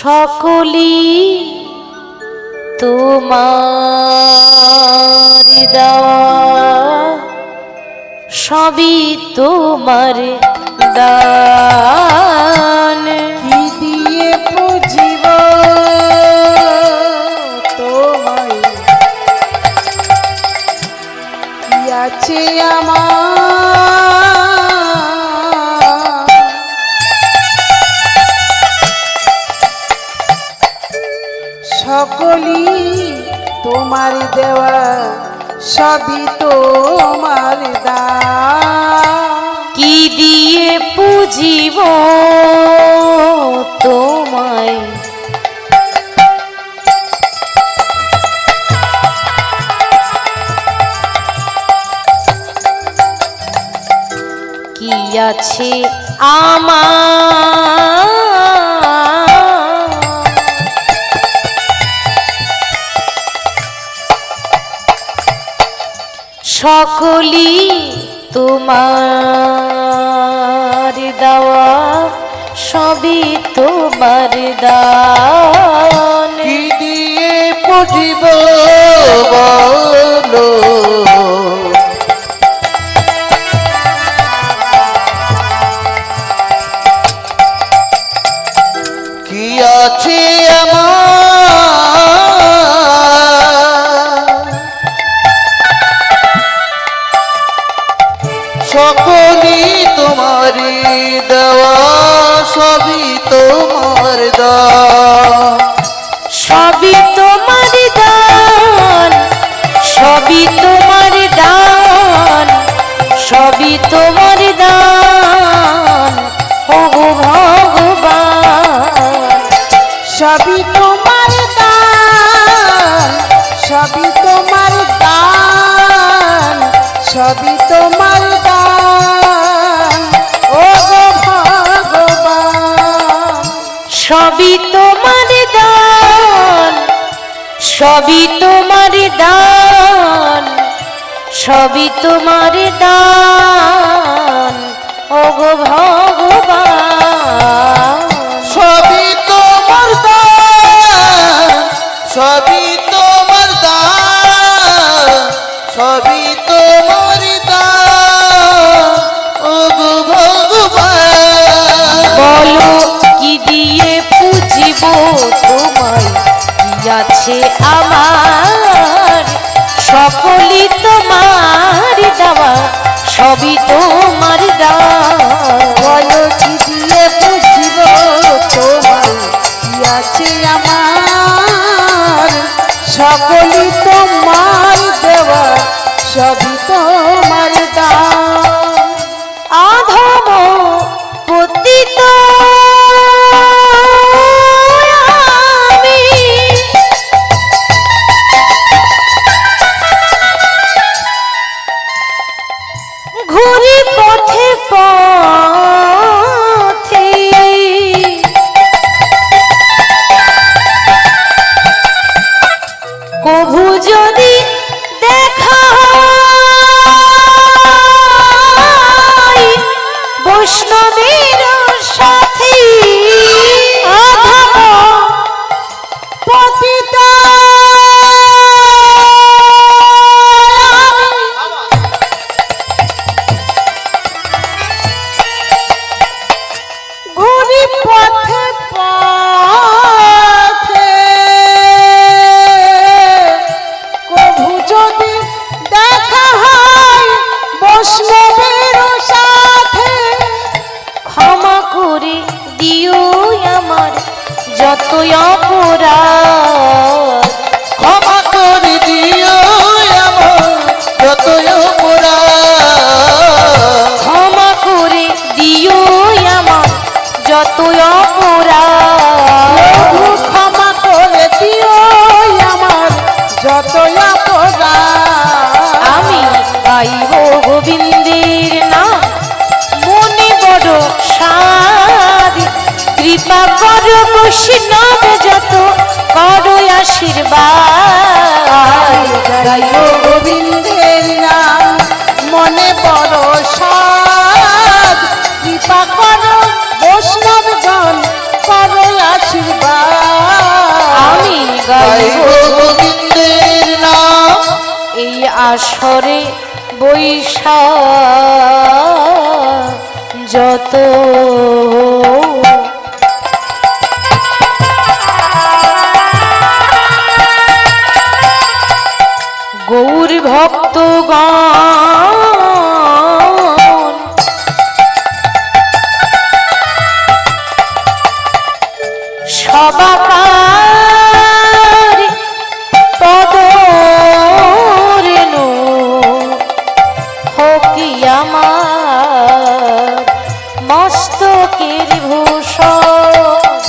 সকলি তোমার দেওয়া, সবই তোমার দান। কি দিয়ে পুজিব তোমায়, কি আছে আমার, সকলি তোমার দেওয়া, সবই তোমার দান। কি দিয়ে পুজিব তোমায়, কি আছে আমার, সকলি তোমার দেওয়া, সবই তোমার দান। কি দিয়ে পুজিব বলো, কি আছে আমার, সকলি তোমার দেওয়া, সবই তোমার দান। সবই তোমার দান, সবই তোমার দান, সবই তোমার দান, ওগো ভগবান। সবই তোমার দান, সবই তোমার দান, সবই তোমার দান, ও গো ভগবান। সবই তোমার দান, সবই তোমার দান, সবই তোমার দান, ওগো ভগবান। সবই তোমার দান, সবই তোমার দান, সবই তোমার দান, ও গো ভগবান। বলো কি দিয়ে পুজিব তোমায়, কি আছে আমার, সকলই তোমার দেওয়া, সবই তোমার দান। বলো কি দিয়ে পুজিব তোমায়, কি আছে আমার, সকলই তোমার দেওয়া, সবই তোমার দান। আধম পতিত আমি, ঘুরি পথে পথে, কভু যদি দেখা হয় বৈষ্ণবের সাথে, অধম পতিত ঘুরি পথে পথে, কভু যদি দেখা হয় বৈষ্ণবের সাথে, ক্ষমা করে দিও আমার যত অপরাধ, ক্ষমা করে দিও আমার যত অপরাধ, ক্ষমা করে দিও আমার যত অপরাধ। প্রভু ক্ষমা করে দিও আমার যত অপরাধ। আমি গাইব গোবিন্দের নাম, মনে বড় সাদ, কৃপা কর বৈষ্ণব যত, করো আশীর্বাদ। গাইব গোবিন্দের নাম, মনে বড় সাদ, কৃপা করো বৈষ্ণব জন, করো আশীর্বাদ। আসরে বৈশা যত গৌর ভক্তগণ সবাকার পদরেণু হকি আমার মস্তকের ভূষণ।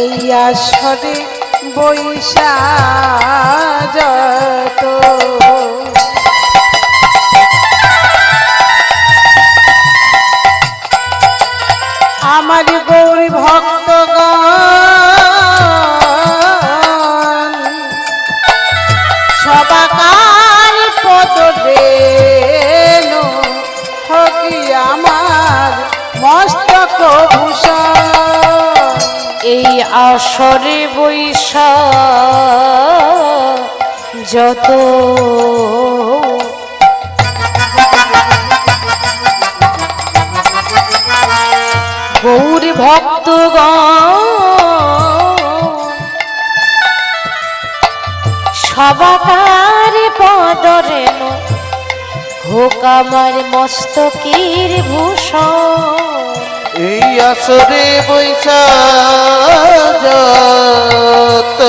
এই আসরে বৈশা যত আমার গৌরী ভক্তগণ সবাকার পদ রেণু হকি আমার মস্তক ভূষণ। এই আসরে বৈশা যত গৌর ভক্তগণ সবাকার পদরেণু হোক আমার মস্তকের ভূষণ। এই আসরে বৈশা যত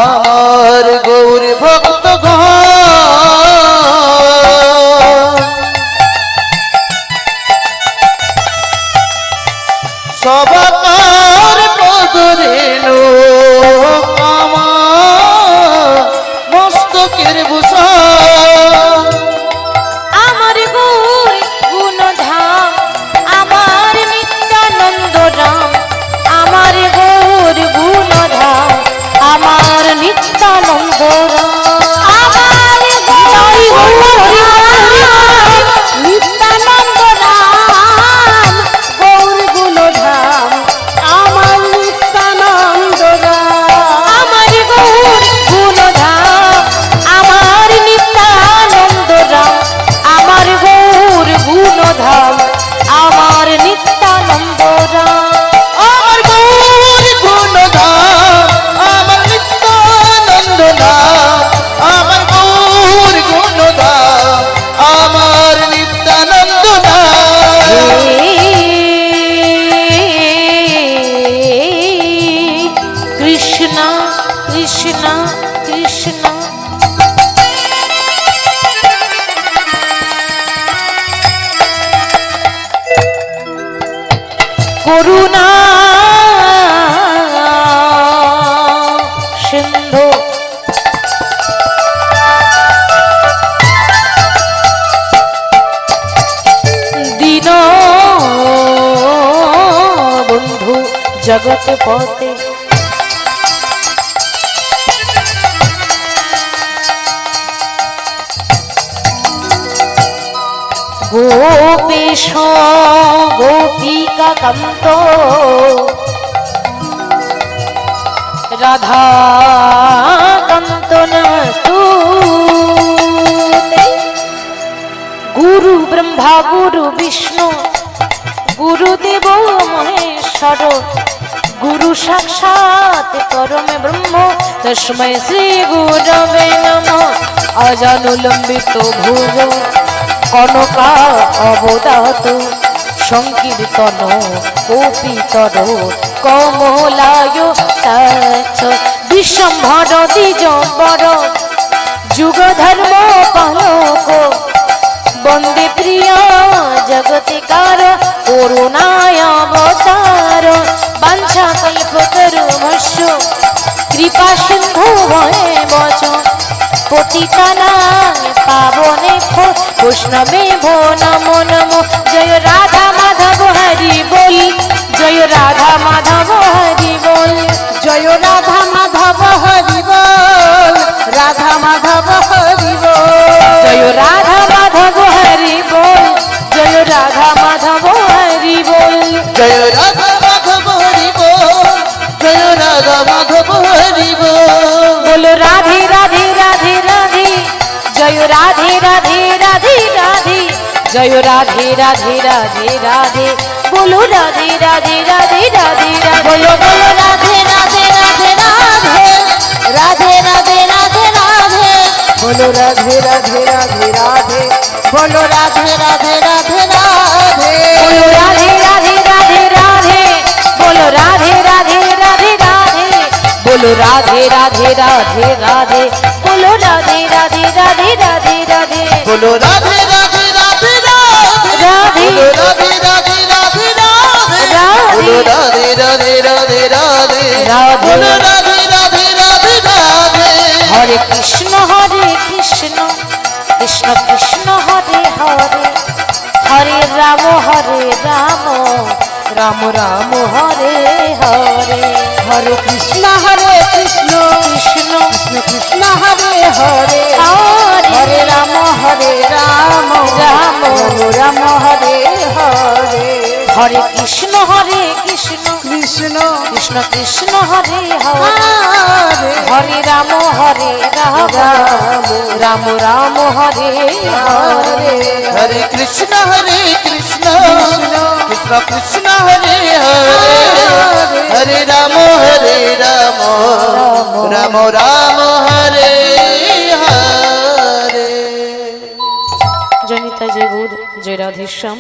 আমার গৌর ভক্তগণ সবাকার পদরেণু আমার মস্তকের ভূষণ। আমার গৌর গুণধাম আমার নিত্যানন্দ রাম, আমার গৌর গুণধাম আমার নিত্যানন্দ রাম, আমার নিত্যানন্দ রাম গৌর গুণধাম আমার নিত্যানন্দ রাম। আমার গৌর গুণধাম আমার নিত্যানন্দ রাম, আমার গৌর গুণধাম আমার নিত্যানন্দ রাম। আমার গৌর গুণধাম আমার নিত্যানন্দ নাম, আমার গৌর গুণধাম আমার নিত্যানন্দ নাম। কৃষ্ণ কৃষ্ণ কৃষ্ণ করুণা সিন্ধু দীন বন্ধু জগৎ পথে গোপেশ গোপিকা কান্ত রাধা কান্ত নমস্তুতে। গুরু ব্রহ্মা গুরু বিষ্ণু গুরুদেব মহেশ্বর গুরু সাক্ষাৎ পরম ব্রহ্ম তস্मै শ্রী গুরবে নমঃ। অজানুলম্বিত ভুজ কনকা অবদাত সংকীর্তন কপিতর কমলায় তাচ্ছ বিশ্বম্ভর দ্বিজম্বর যুগ ধর্ম পালক বন্দে প্রিয় জগতিকার করুণায় অবতার বাঞ্ছা কল্পতরুভস্য কৃপা সিন্ধু ভয়ে বচ পতিতানাং পাবনে বৈষ্ণবে ভো নমো নমো। জয় রাধা মাধব হরি বল, জয় রাধা মাধব হরি বল, জয় রাধা মাধব হরি বল, রাধা মাধব হরি বল, জয় রাধা মাধব হরি বল, জয় রাধা মাধব হরি বল, জয় রাধা মাধব হরি বল, জয় রাধে রাধে রাধে রাধে জয় রাধে রাধে রাধে রাধে বলো রাধে রাধে রাধে রাধে রাধে বলো বলো রাধে রাধে রাধে রাধে রাধে রাধে রাধে রাধে বলো রাধে রাধে রাধে রাধে বলো রাধে রাধে রাধে রাধে বলো রাধে রাধে রাধে রাধে বলো রাধে রাধে রাধে রাধে বলো রাধে রাধে রাধে রাধে বলো রাধে রাধে রাধে রাধে রাধে বলো রাধে রাধে রাধে রাধে রাধে বলো রাধে রাধে রাধে রাধে বলো রাধে রাধে রাধে রাধে রাধে। বলো রাধে রাধে রাধে রাধে হরে কৃষ্ণ কৃষ্ণ কৃষ্ণ হরে হরে হরে রাম রাম রাম হরে হরে হরে কৃষ্ণ কৃষ্ণ কৃষ্ণ কৃষ্ণ হরে হরে হরে হরে রাম রাম রাম রাম হরে হরে হরে কৃষ্ণ কৃষ্ণ কৃষ্ণ কৃষ্ণ কৃষ্ণ হরে হরে হরে হরে রাম রাম রাম রাম হরে হরে হরে কৃষ্ণ কৃষ্ণ কৃষ্ণ হরে হরে হরে রাম রাম রাম হরে হরে জনিতা জয় গৌর জয় রাধেশ্যাম।